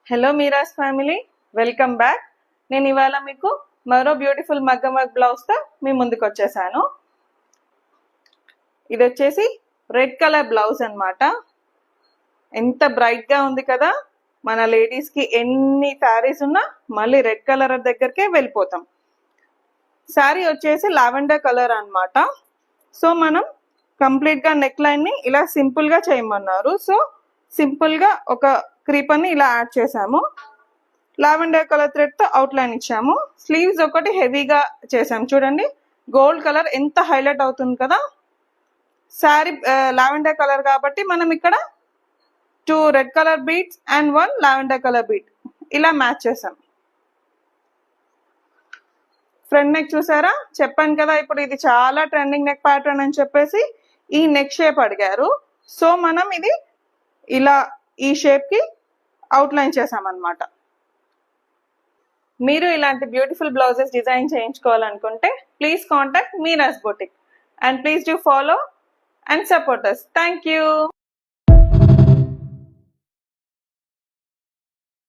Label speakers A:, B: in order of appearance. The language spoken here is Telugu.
A: Hello Meera's family, welcome back. నేను ఇవాళ మీకు మరో బ్యూటిఫుల్ మగ్గం వర్క్ బ్లౌజ్తో మీ ముందుకు వచ్చేసాను. ఇది వచ్చేసి రెడ్ కలర్ బ్లౌజ్ అన్నమాట. ఎంత బ్రైట్గా ఉంది కదా. మన లేడీస్కి ఎన్ని శారీస్ ఉన్నా మళ్ళీ రెడ్ కలర్ దగ్గరికే వెళ్ళిపోతాం. శారీ వచ్చేసి లావెండర్ కలర్ అన్నమాట. సో మనం కంప్లీట్గా నెక్ లైన్ని ఇలా సింపుల్గా చేయమన్నారు. సో సింపుల్గా ఒక క్రీపర్ని ఇలా యాడ్ చేసాము. లావెండర్ కలర్ థ్రెడ్తో అవుట్లైన్ ఇచ్చాము. స్లీవ్స్ ఒకటి హెవీగా చేసాము. చూడండి గోల్డ్ కలర్ ఎంత హైలైట్ అవుతుంది కదా. శారీ లావెండర్ కలర్ కాబట్టి మనం ఇక్కడ 2 red colour beads and 1 lavender colour bead ఇలా మ్యాచ్ చేసాం. ఫ్రంట్ నెక్ చూసారా, చెప్పాను కదా ఇప్పుడు ఇది చాలా ట్రెండింగ్ నెక్ ప్యాటర్న్ అని చెప్పేసి ఈ నెక్ షేప్ అడిగారు. సో మనం ఇది ఇలా ఈ షేప్కి అవుట్లైన్ చేసామన్నమాట. మీరు ఇలాంటి బ్యూటిఫుల్ బ్లౌజెస్ డిజైన్ చేయించుకోవాలనుకుంటే please contact Meera's boutique and please do follow and support us. Thank you.